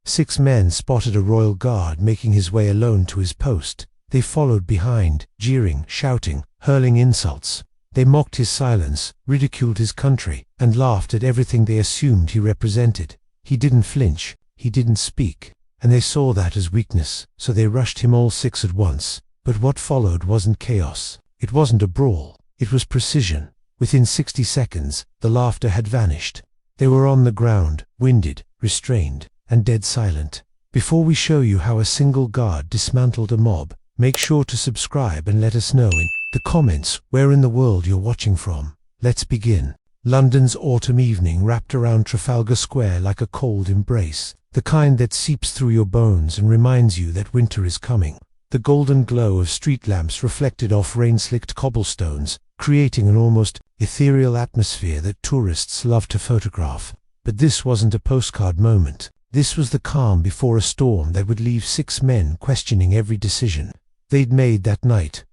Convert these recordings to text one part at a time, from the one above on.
6 men spotted a royal guard making his way alone to his post. They followed behind, jeering, shouting, hurling insults. They mocked his silence, ridiculed his country, and laughed at everything they assumed he represented. He didn't flinch, he didn't speak, and they saw that as weakness, so they rushed him all 6 at once. But what followed wasn't chaos. It wasn't a brawl. It was precision. Within 60 seconds, the laughter had vanished. They were on the ground, winded, restrained, and dead silent. Before we show you how a single guard dismantled a mob, make sure to subscribe and let us know in the comments where in the world you're watching from. Let's begin. London's autumn evening wrapped around Trafalgar Square like a cold embrace, the kind that seeps through your bones and reminds you that winter is coming. The golden glow of street lamps reflected off rain-slicked cobblestones, creating an almost ethereal atmosphere that tourists love to photograph. But this wasn't a postcard moment. This was the calm before a storm that would leave 6 men questioning every decision they'd made that night.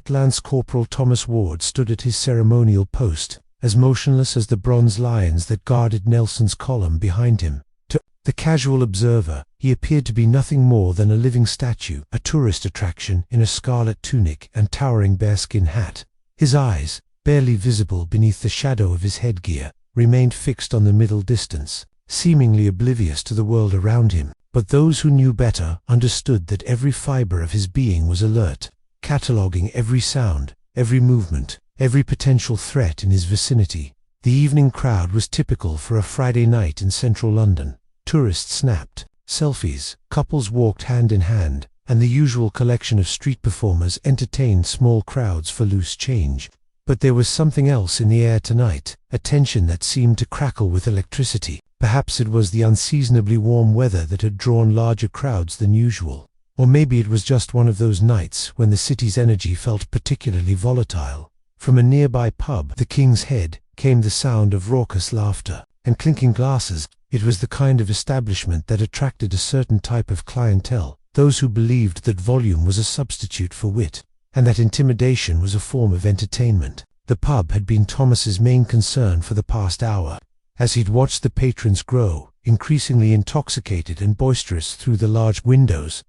Lance Corporal Thomas Ward stood at his ceremonial post, as motionless as the bronze lions that guarded Nelson's column behind him. To the casual observer, he appeared to be nothing more than a living statue, a tourist attraction in a scarlet tunic and towering bearskin hat. His eyes, barely visible beneath the shadow of his headgear, remained fixed on the middle distance, seemingly oblivious to the world around him. But those who knew better understood that every fiber of his being was alert, cataloguing every sound, every movement, every potential threat in his vicinity. The evening crowd was typical for a Friday night in central London. Tourists snapped selfies, couples walked hand in hand, and the usual collection of street performers entertained small crowds for loose change. But there was something else in the air tonight, a tension that seemed to crackle with electricity. Perhaps it was the unseasonably warm weather that had drawn larger crowds than usual. Or maybe it was just one of those nights when the city's energy felt particularly volatile. From a nearby pub, the King's Head, came the sound of raucous laughter and clinking glasses. It was the kind of establishment that attracted a certain type of clientele, those who believed that volume was a substitute for wit, and that intimidation was a form of entertainment. The pub had been Thomas's main concern for the past hour. As he'd watched the patrons grow, increasingly intoxicated and boisterous through the large windows,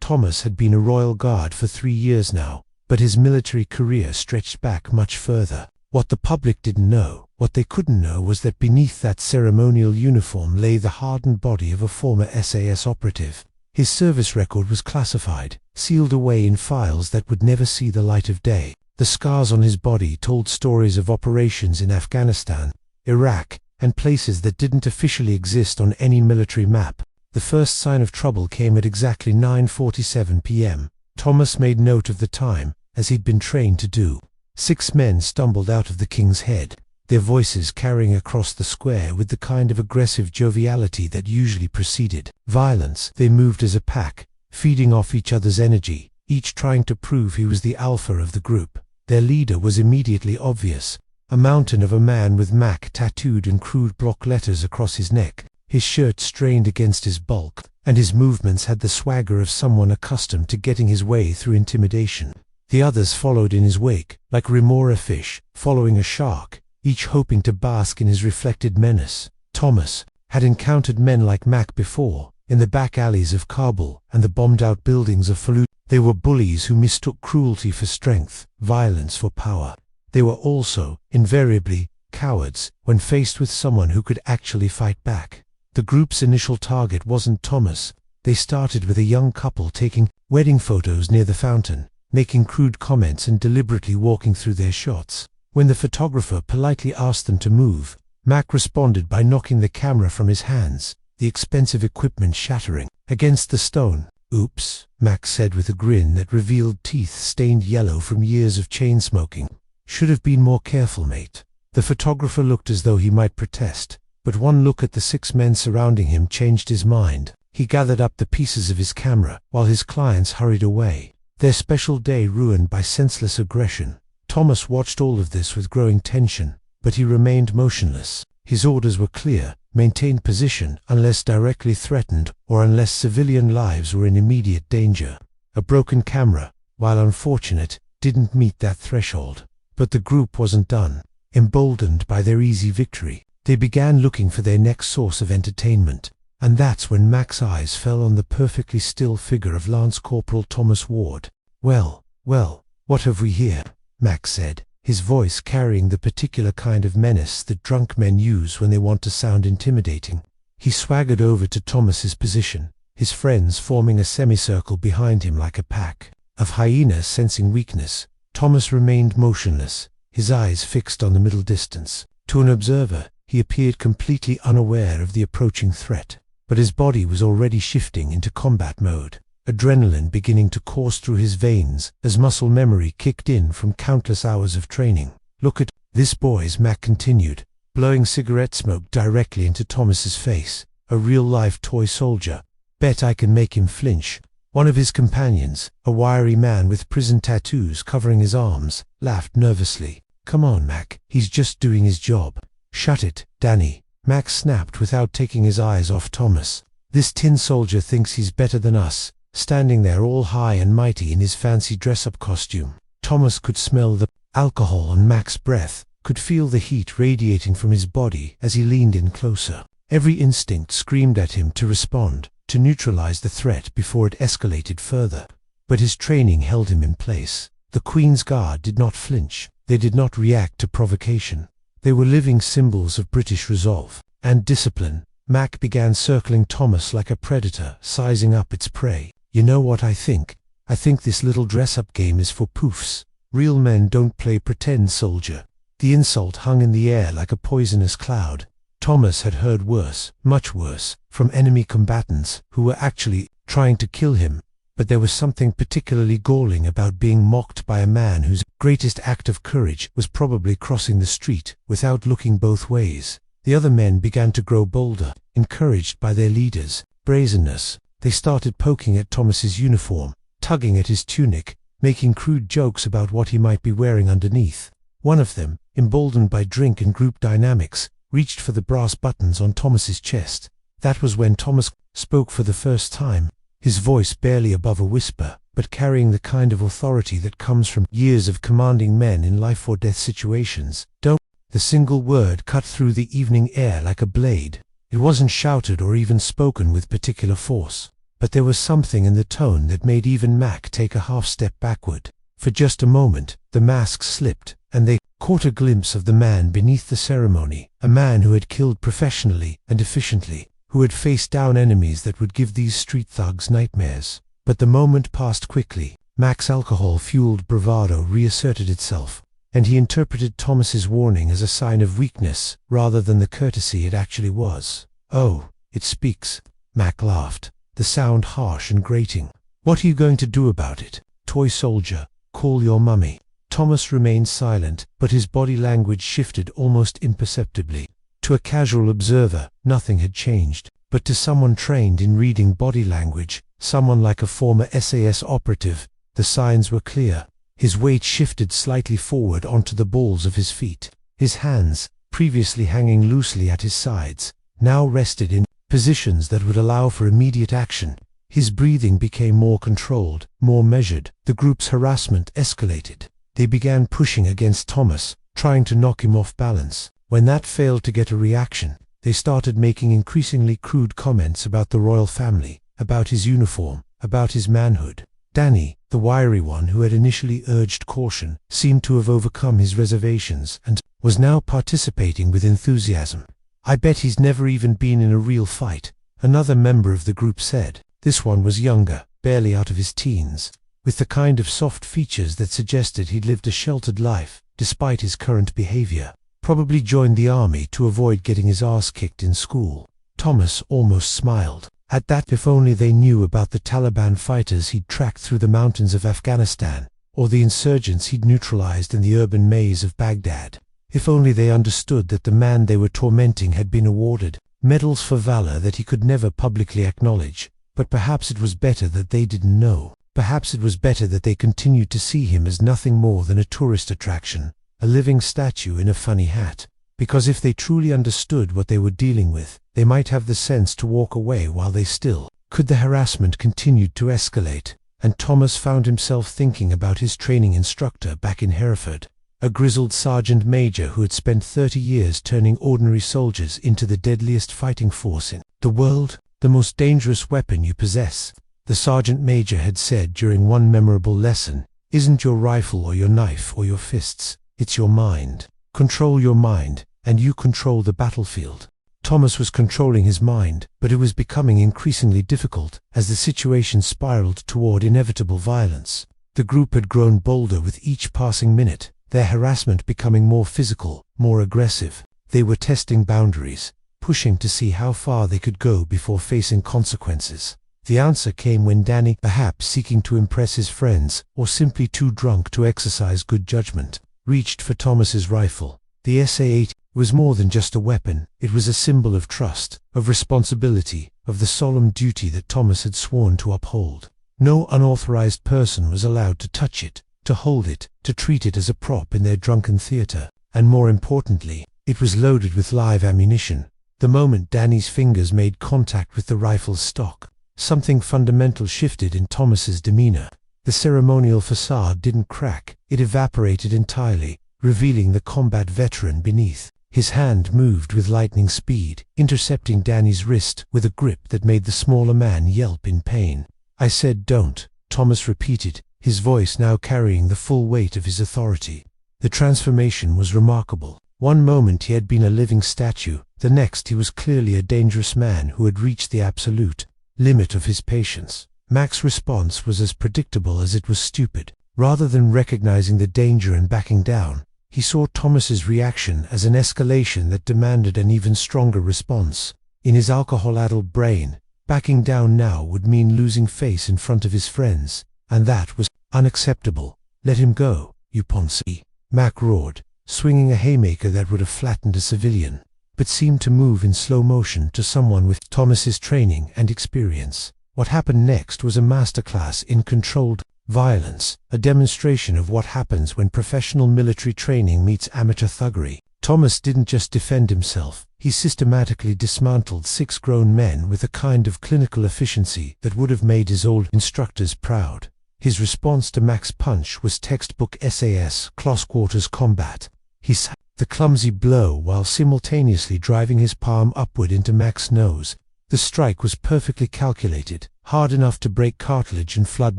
Thomas had been a royal guard for 3 years now, but his military career stretched back much further. What the public didn't know, what they couldn't know, was that beneath that ceremonial uniform lay the hardened body of a former SAS operative. His service record was classified, sealed away in files that would never see the light of day. The scars on his body told stories of operations in Afghanistan, Iraq, and places that didn't officially exist on any military map. The first sign of trouble came at exactly 9:47 p.m. Thomas made note of the time, as he'd been trained to do. 6 men stumbled out of the King's Head, their voices carrying across the square with the kind of aggressive joviality that usually preceded violence. They moved as a pack, feeding off each other's energy, each trying to prove he was the alpha of the group. Their leader was immediately obvious, a mountain of a man with Mac tattooed in crude block letters across his neck. His shirt strained against his bulk, and his movements had the swagger of someone accustomed to getting his way through intimidation. The others followed in his wake, like remora fish following a shark, each hoping to bask in his reflected menace. Thomas had encountered men like Mac before, in the back alleys of Kabul and the bombed-out buildings of Fallujah. They were bullies who mistook cruelty for strength, violence for power. They were also, invariably, cowards when faced with someone who could actually fight back. The group's initial target wasn't Thomas. They started with a young couple taking wedding photos near the fountain, making crude comments and deliberately walking through their shots. When the photographer politely asked them to move, Mac responded by knocking the camera from his hands, the expensive equipment shattering against the stone. "Oops," Mac said with a grin that revealed teeth stained yellow from years of chain smoking. "Should have been more careful, mate." The photographer looked as though he might protest, but one look at the 6 men surrounding him changed his mind. He gathered up the pieces of his camera, while his clients hurried away, their special day ruined by senseless aggression. Thomas watched all of this with growing tension, but he remained motionless. His orders were clear: maintain position unless directly threatened or unless civilian lives were in immediate danger. A broken camera, while unfortunate, didn't meet that threshold. But the group wasn't done. Emboldened by their easy victory, they began looking for their next source of entertainment. And that's when Mac's eyes fell on the perfectly still figure of Lance Corporal Thomas Ward. "Well, well, what have we here?" Mac said, his voice carrying the particular kind of menace that drunk men use when they want to sound intimidating. He swaggered over to Thomas's position, his friends forming a semicircle behind him like a pack of hyenas sensing weakness. Thomas remained motionless, his eyes fixed on the middle distance. To an observer, he appeared completely unaware of the approaching threat, but his body was already shifting into combat mode, adrenaline beginning to course through his veins as muscle memory kicked in from countless hours of training. "Look at this, boys," Mac continued, blowing cigarette smoke directly into Thomas's face. "A real-life toy soldier. Bet I can make him flinch." One of his companions, a wiry man with prison tattoos covering his arms, laughed nervously. "Come on, Mac, he's just doing his job." "Shut it, Danny," Mac snapped without taking his eyes off Thomas. "This tin soldier thinks he's better than us, standing there all high and mighty in his fancy dress-up costume." Thomas could smell the alcohol on Mac's breath, could feel the heat radiating from his body as he leaned in closer. Every instinct screamed at him to respond, to neutralize the threat before it escalated further. But his training held him in place. The Queen's Guard did not flinch. They did not react to provocation. They were living symbols of British resolve and discipline. Mac began circling Thomas like a predator, sizing up its prey. "You know what I think? I think this little dress-up game is for poofs. Real men don't play pretend soldier." The insult hung in the air like a poisonous cloud. Thomas had heard worse, much worse, from enemy combatants who were actually trying to kill him, but there was something particularly galling about being mocked by a man whose greatest act of courage was probably crossing the street without looking both ways. The other men began to grow bolder, encouraged by their leaders' brazenness. They started poking at Thomas's uniform, tugging at his tunic, making crude jokes about what he might be wearing underneath. One of them, emboldened by drink and group dynamics, reached for the brass buttons on Thomas's chest. That was when Thomas spoke for the first time, his voice barely above a whisper, but carrying the kind of authority that comes from years of commanding men in life-or-death situations. "Don't." The single word cut through the evening air like a blade. It wasn't shouted or even spoken with particular force, but there was something in the tone that made even Mac take a half-step backward. For just a moment, the masks slipped, and they caught a glimpse of the man beneath the ceremony, a man who had killed professionally and efficiently, who had faced down enemies that would give these street thugs nightmares. But the moment passed quickly. Mac's alcohol-fueled bravado reasserted itself, and he interpreted Thomas's warning as a sign of weakness rather than the courtesy it actually was. "Oh, it speaks," Mac laughed, the sound harsh and grating. "What are you going to do about it? Toy soldier, call your mummy." Thomas remained silent, but his body language shifted almost imperceptibly. To a casual observer, nothing had changed, but to someone trained in reading body language, someone like a former SAS operative, the signs were clear. His weight shifted slightly forward onto the balls of his feet. His hands, previously hanging loosely at his sides, now rested in positions that would allow for immediate action. His breathing became more controlled, more measured. The group's harassment escalated. They began pushing against Thomas, trying to knock him off balance. When that failed to get a reaction, they started making increasingly crude comments about the royal family, about his uniform, about his manhood. Danny, the wiry one who had initially urged caution, seemed to have overcome his reservations and was now participating with enthusiasm. "I bet he's never even been in a real fight," another member of the group said. This one was younger, barely out of his teens, with the kind of soft features that suggested he'd lived a sheltered life, despite his current behavior. Probably joined the army to avoid getting his ass kicked in school. Thomas almost smiled. At that, if only they knew about the Taliban fighters he'd tracked through the mountains of Afghanistan, or the insurgents he'd neutralized in the urban maze of Baghdad. If only they understood that the man they were tormenting had been awarded medals for valor that he could never publicly acknowledge. But perhaps it was better that they didn't know. Perhaps it was better that they continued to see him as nothing more than a tourist attraction, a living statue in a funny hat. Because if they truly understood what they were dealing with, they might have the sense to walk away while they still could. The harassment continued to escalate, and Thomas found himself thinking about his training instructor back in Hereford, a grizzled sergeant major who had spent 30 years turning ordinary soldiers into the deadliest fighting force in the world. the most dangerous weapon you possess. The sergeant major had said during one memorable lesson, isn't your rifle or your knife or your fists, it's your mind. Control your mind, and you control the battlefield. Thomas was controlling his mind, but it was becoming increasingly difficult as the situation spiraled toward inevitable violence. The group had grown bolder with each passing minute, their harassment becoming more physical, more aggressive. They were testing boundaries, pushing to see how far they could go before facing consequences. The answer came when Danny, perhaps seeking to impress his friends, or simply too drunk to exercise good judgment, reached for Thomas's rifle. The SA-8 was more than just a weapon, it was a symbol of trust, of responsibility, of the solemn duty that Thomas had sworn to uphold. No unauthorized person was allowed to touch it, to hold it, to treat it as a prop in their drunken theater, and more importantly, it was loaded with live ammunition. The moment Danny's fingers made contact with the rifle's stock, something fundamental shifted in Thomas's demeanor. The ceremonial facade didn't crack, it evaporated entirely, revealing the combat veteran beneath. His hand moved with lightning speed, intercepting Danny's wrist with a grip that made the smaller man yelp in pain. "I said don't," Thomas repeated, his voice now carrying the full weight of his authority. The transformation was remarkable. One moment he had been a living statue, the next he was clearly a dangerous man who had reached the absolute limit of his patience. Mac's response was as predictable as it was stupid. Rather than recognizing the danger and backing down, he saw Thomas's reaction as an escalation that demanded an even stronger response. In his alcohol-addled brain, backing down now would mean losing face in front of his friends, and that was unacceptable. "Let him go, you poncy," Mac roared, swinging a haymaker that would have flattened a civilian, but seemed to move in slow motion to someone with Thomas's training and experience. What happened next was a masterclass in controlled violence, a demonstration of what happens when professional military training meets amateur thuggery. Thomas didn't just defend himself, he systematically dismantled 6 grown men with a kind of clinical efficiency that would have made his old instructors proud. His response to Mac's punch was textbook SAS, close quarters combat. He sat the clumsy blow while simultaneously driving his palm upward into Mac's nose. The strike was perfectly calculated, hard enough to break cartilage and flood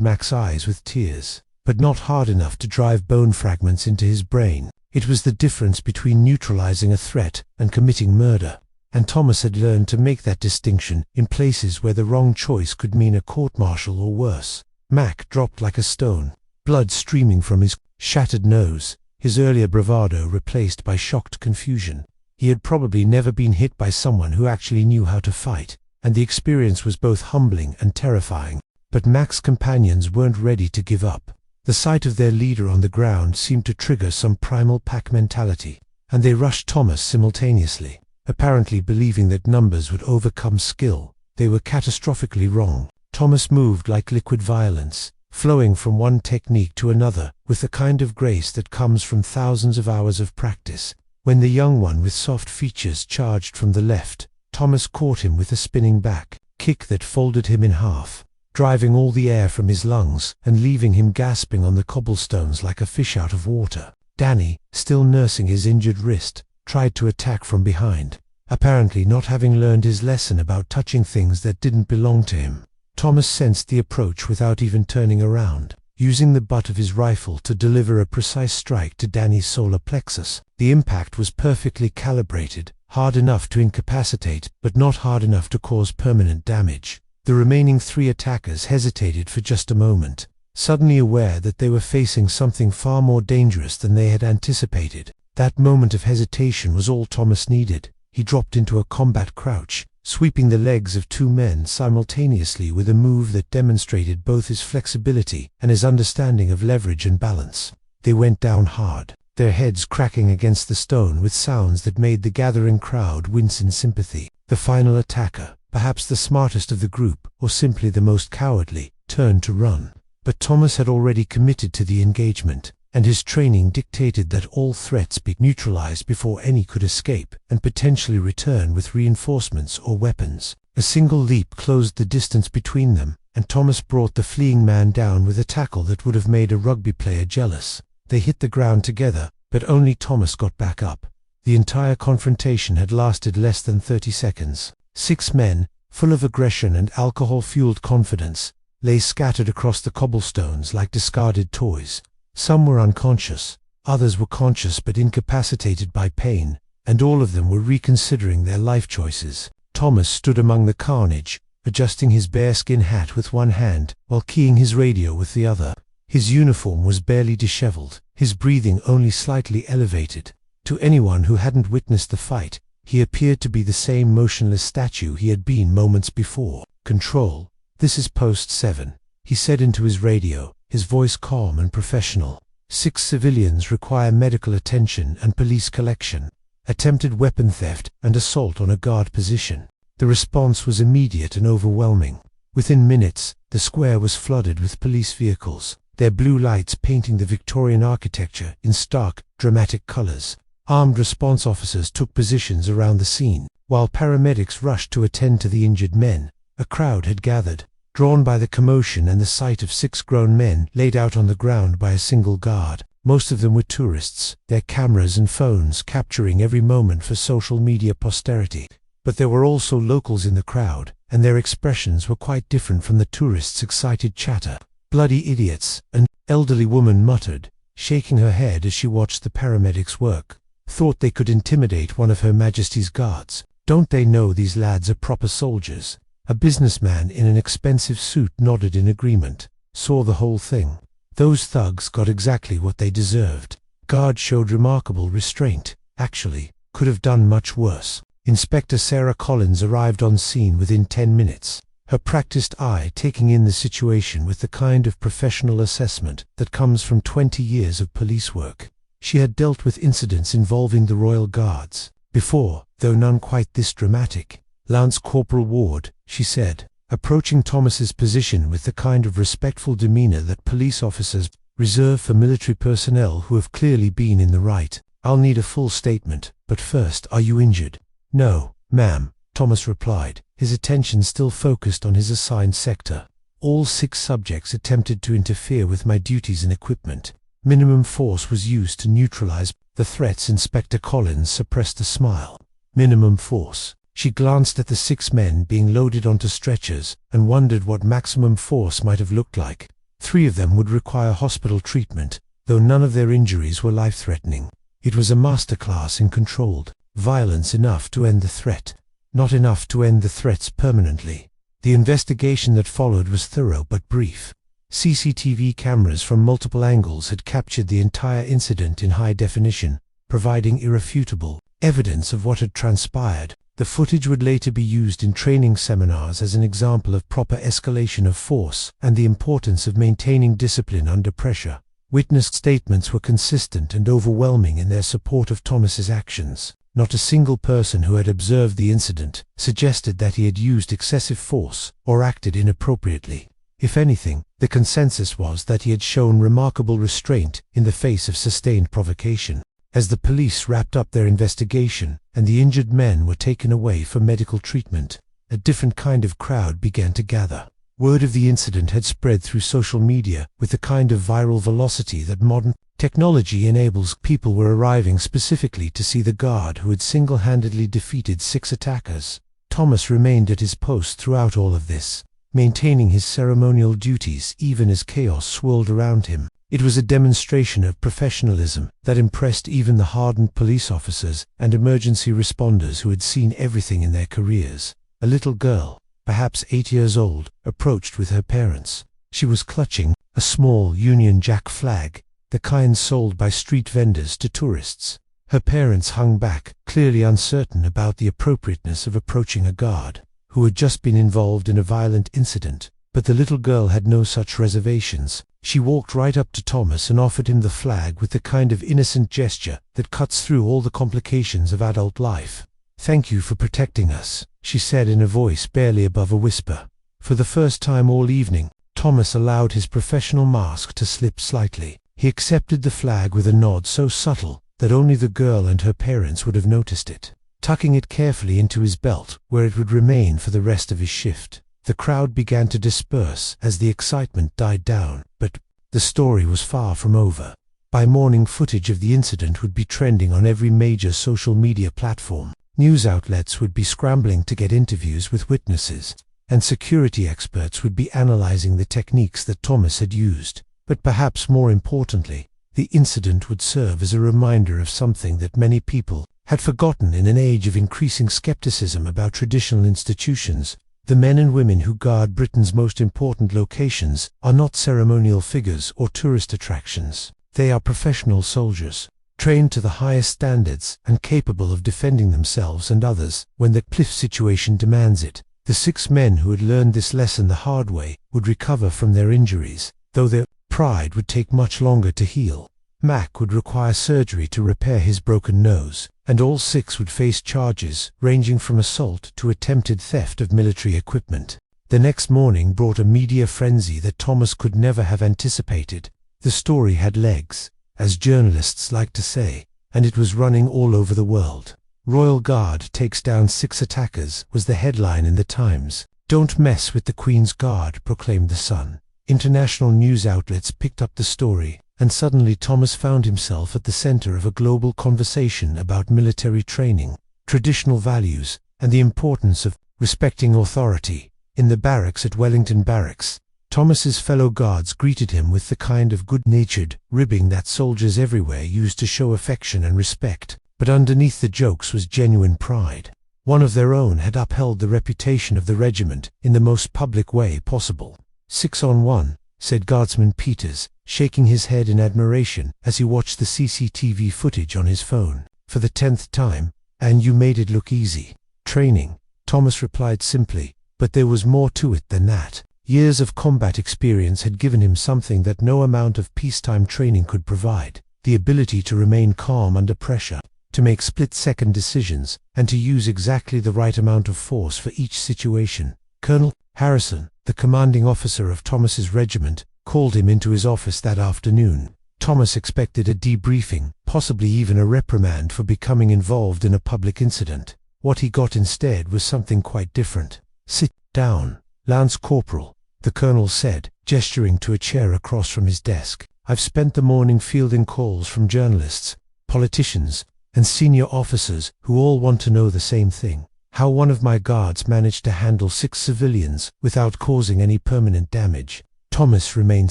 Mac's eyes with tears, but not hard enough to drive bone fragments into his brain. It was the difference between neutralizing a threat and committing murder, and Thomas had learned to make that distinction in places where the wrong choice could mean a court-martial or worse. Mac dropped like a stone, blood streaming from his shattered nose, his earlier bravado replaced by shocked confusion. He had probably never been hit by someone who actually knew how to fight, and the experience was both humbling and terrifying. But Mac's companions weren't ready to give up. The sight of their leader on the ground seemed to trigger some primal pack mentality, and they rushed Thomas simultaneously, apparently believing that numbers would overcome skill. They were catastrophically wrong. Thomas moved like liquid violence, flowing from one technique to another with the kind of grace that comes from thousands of hours of practice. When the young one with soft features charged from the left, Thomas caught him with a spinning back kick that folded him in half, driving all the air from his lungs and leaving him gasping on the cobblestones like a fish out of water. Danny, still nursing his injured wrist, tried to attack from behind, apparently not having learned his lesson about touching things that didn't belong to him. Thomas sensed the approach without even turning around, using the butt of his rifle to deliver a precise strike to Danny's solar plexus. The impact was perfectly calibrated, hard enough to incapacitate, but not hard enough to cause permanent damage. The remaining 3 attackers hesitated for just a moment, suddenly aware that they were facing something far more dangerous than they had anticipated. That moment of hesitation was all Thomas needed. He dropped into a combat crouch, sweeping the legs of 2 men simultaneously with a move that demonstrated both his flexibility and his understanding of leverage and balance. They went down hard, their heads cracking against the stone with sounds that made the gathering crowd wince in sympathy. The final attacker, perhaps the smartest of the group, or simply the most cowardly, turned to run. But Thomas had already committed to the engagement, and his training dictated that all threats be neutralized before any could escape and potentially return with reinforcements or weapons. A single leap closed the distance between them, and Thomas brought the fleeing man down with a tackle that would have made a rugby player jealous. They hit the ground together, but only Thomas got back up. The entire confrontation had lasted less than 30 seconds. 6 men, full of aggression and alcohol-fueled confidence, lay scattered across the cobblestones like discarded toys. Some were unconscious, others were conscious but incapacitated by pain, and all of them were reconsidering their life choices. Thomas stood among the carnage, adjusting his bearskin hat with one hand while keying his radio with the other. His uniform was barely disheveled, his breathing only slightly elevated. To anyone who hadn't witnessed the fight, he appeared to be the same motionless statue he had been moments before. "Control, this is Post 7, he said into his radio, his voice calm and professional. 6 civilians require medical attention and police collection. Attempted weapon theft and assault on a guard position." The response was immediate and overwhelming. Within minutes, the square was flooded with police vehicles, their blue lights painting the Victorian architecture in stark, dramatic colors. Armed response officers took positions around the scene, while paramedics rushed to attend to the injured men. A crowd had gathered, drawn by the commotion and the sight of 6 grown men laid out on the ground by a single guard. Most of them were tourists, their cameras and phones capturing every moment for social media posterity. But there were also locals in the crowd, and their expressions were quite different from the tourists' excited chatter. "Bloody idiots," an elderly woman muttered, shaking her head as she watched the paramedics work. "Thought they could intimidate one of Her Majesty's guards. Don't they know these lads are proper soldiers?" A businessman in an expensive suit nodded in agreement. "Saw the whole thing. Those thugs got exactly what they deserved. Guard showed remarkable restraint. Actually, could have done much worse." Inspector Sarah Collins arrived on scene within 10 minutes, her practiced eye taking in the situation with the kind of professional assessment that comes from 20 years of police work. She had dealt with incidents involving the Royal Guards before, though none quite this dramatic. "Lance Corporal Ward," she said, approaching Thomas's position with the kind of respectful demeanor that police officers reserve for military personnel who have clearly been in the right. "I'll need a full statement, but first, are you injured?" "No, ma'am," Thomas replied, his attention still focused on his assigned sector. "All 6 subjects attempted to interfere with my duties and equipment. Minimum force was used to neutralize the threats." Inspector Collins suppressed a smile. "Minimum force." She glanced at the 6 men being loaded onto stretchers and wondered what maximum force might have looked like. 3 of them would require hospital treatment, though none of their injuries were life-threatening. It was a masterclass in controlled violence, enough to end the threat, not enough to end the threats permanently. The investigation that followed was thorough but brief. CCTV cameras from multiple angles had captured the entire incident in high definition, providing irrefutable evidence of what had transpired. The footage would later be used in training seminars as an example of proper escalation of force and the importance of maintaining discipline under pressure. Witness statements were consistent and overwhelming in their support of Thomas's actions. Not a single person who had observed the incident suggested that he had used excessive force or acted inappropriately. If anything, the consensus was that he had shown remarkable restraint in the face of sustained provocation. As the police wrapped up their investigation and the injured men were taken away for medical treatment, a different kind of crowd began to gather. Word of the incident had spread through social media with the kind of viral velocity that modern technology enables. People were arriving specifically to see the guard who had single-handedly defeated 6 attackers. Thomas remained at his post throughout all of this, maintaining his ceremonial duties even as chaos swirled around him. It was a demonstration of professionalism that impressed even the hardened police officers and emergency responders who had seen everything in their careers. A little girl, perhaps 8 years old, approached with her parents. She was clutching a small Union Jack flag, the kind sold by street vendors to tourists. Her parents hung back, clearly uncertain about the appropriateness of approaching a guard who had just been involved in a violent incident. But the little girl had no such reservations. She walked right up to Thomas and offered him the flag with the kind of innocent gesture that cuts through all the complications of adult life. "Thank you for protecting us," she said in a voice barely above a whisper. For the first time all evening, Thomas allowed his professional mask to slip slightly. He accepted the flag with a nod so subtle that only the girl and her parents would have noticed it, tucking it carefully into his belt where it would remain for the rest of his shift. The crowd began to disperse as the excitement died down, but the story was far from over. By morning, footage of the incident would be trending on every major social media platform. News outlets would be scrambling to get interviews with witnesses, and security experts would be analyzing the techniques that Thomas had used. But perhaps more importantly, the incident would serve as a reminder of something that many people had forgotten in an age of increasing skepticism about traditional institutions. The men and women who guard Britain's most important locations are not ceremonial figures or tourist attractions. They are professional soldiers, trained to the highest standards and capable of defending themselves and others when the cliff situation demands it. The 6 men who had learned this lesson the hard way would recover from their injuries, though their pride would take much longer to heal. Mac would require surgery to repair his broken nose, and all 6 would face charges ranging from assault to attempted theft of military equipment. The next morning brought a media frenzy that Thomas could never have anticipated. The story had legs, as journalists like to say, and it was running all over the world. "Royal Guard takes down 6 attackers" was the headline in the Times. "Don't mess with the Queen's Guard," proclaimed the Sun. International news outlets picked up the story, and suddenly Thomas found himself at the center of a global conversation about military training, traditional values, and the importance of respecting authority. In the barracks at Wellington Barracks, Thomas's fellow guards greeted him with the kind of good-natured ribbing that soldiers everywhere use to show affection and respect, but underneath the jokes was genuine pride. One of their own had upheld the reputation of the regiment in the most public way possible. "6 on 1, said Guardsman Peters, shaking his head in admiration as he watched the CCTV footage on his phone. "For the 10th time, and you made it look easy." "Training," Thomas replied simply, but there was more to it than that. Years of combat experience had given him something that no amount of peacetime training could provide: the ability to remain calm under pressure, to make split-second decisions, and to use exactly the right amount of force for each situation. Colonel Harrison, the commanding officer of Thomas's regiment, called him into his office that afternoon. Thomas expected a debriefing, possibly even a reprimand for becoming involved in a public incident. What he got instead was something quite different. "Sit down, Lance Corporal," the colonel said, gesturing to a chair across from his desk. "I've spent the morning fielding calls from journalists, politicians, and senior officers who all want to know the same thing: how one of my guards managed to handle 6 civilians without causing any permanent damage." Thomas remained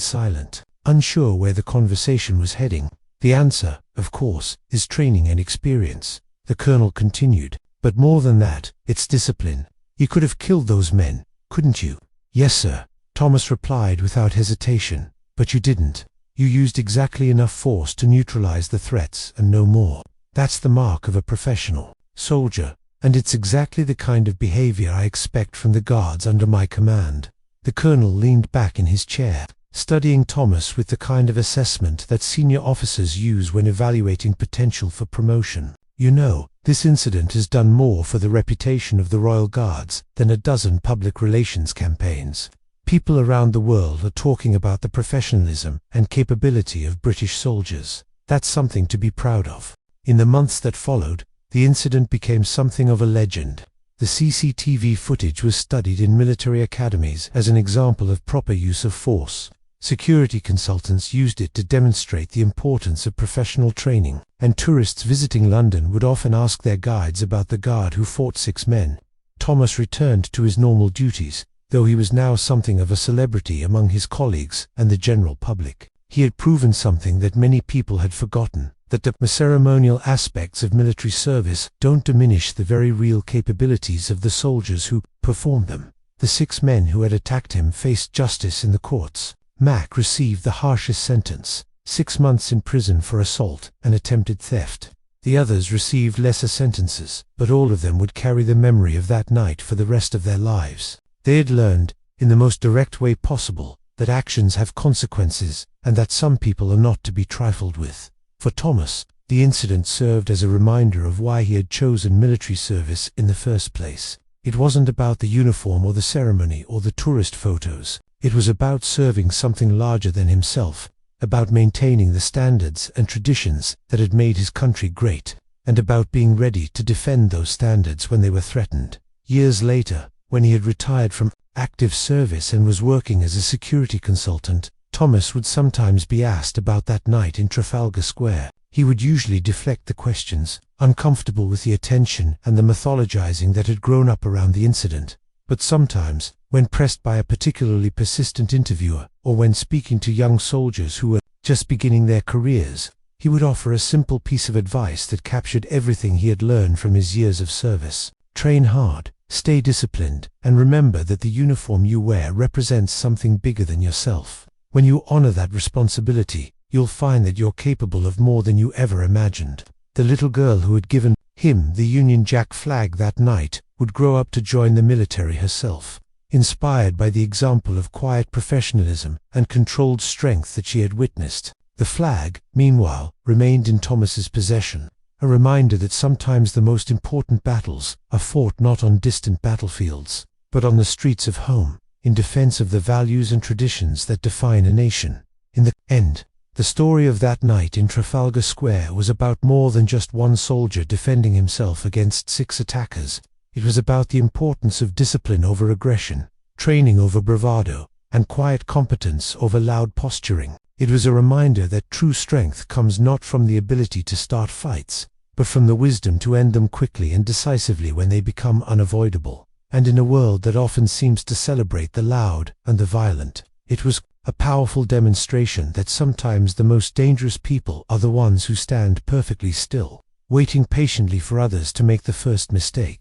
silent, unsure where the conversation was heading. "The answer, of course, is training and experience," the colonel continued. "But more than that, it's discipline. You could have killed those men, couldn't you?" "Yes, sir," Thomas replied without hesitation. "But you didn't. You used exactly enough force to neutralize the threats and no more. That's the mark of a professional soldier, and it's exactly the kind of behavior I expect from the guards under my command." The colonel leaned back in his chair, studying Thomas with the kind of assessment that senior officers use when evaluating potential for promotion. "You know, this incident has done more for the reputation of the Royal Guards than a dozen public relations campaigns. People around the world are talking about the professionalism and capability of British soldiers. That's something to be proud of." In the months that followed, the incident became something of a legend. The CCTV footage was studied in military academies as an example of proper use of force. Security consultants used it to demonstrate the importance of professional training, and tourists visiting London would often ask their guides about the guard who fought 6 men. Thomas returned to his normal duties, though he was now something of a celebrity among his colleagues and the general public. He had proven something that many people had forgotten: that the ceremonial aspects of military service don't diminish the very real capabilities of the soldiers who perform them. The 6 men who had attacked him faced justice in the courts. Mac received the harshest sentence: 6 months in prison for assault and attempted theft. The others received lesser sentences, but all of them would carry the memory of that night for the rest of their lives. They had learned, in the most direct way possible, that actions have consequences and that some people are not to be trifled with. For Thomas, the incident served as a reminder of why he had chosen military service in the first place. It wasn't about the uniform or the ceremony or the tourist photos. It was about serving something larger than himself, about maintaining the standards and traditions that had made his country great, and about being ready to defend those standards when they were threatened. Years later, when he had retired from active service and was working as a security consultant, Thomas would sometimes be asked about that night in Trafalgar Square. He would usually deflect the questions, uncomfortable with the attention and the mythologizing that had grown up around the incident. But sometimes, when pressed by a particularly persistent interviewer, or when speaking to young soldiers who were just beginning their careers, he would offer a simple piece of advice that captured everything he had learned from his years of service. Train hard, stay disciplined, and remember that the uniform you wear represents something bigger than yourself. When you honor that responsibility, you'll find that you're capable of more than you ever imagined. The little girl who had given him the Union Jack flag that night would grow up to join the military herself, inspired by the example of quiet professionalism and controlled strength that she had witnessed. The flag, meanwhile, remained in Thomas's possession, a reminder that sometimes the most important battles are fought not on distant battlefields, but on the streets of home, in defense of the values and traditions that define a nation. In the end, the story of that night in Trafalgar Square was about more than just one soldier defending himself against 6 attackers. It was about the importance of discipline over aggression, training over bravado, and quiet competence over loud posturing. It was a reminder that true strength comes not from the ability to start fights, but from the wisdom to end them quickly and decisively when they become unavoidable. And in a world that often seems to celebrate the loud and the violent, it was a powerful demonstration that sometimes the most dangerous people are the ones who stand perfectly still, waiting patiently for others to make the first mistake.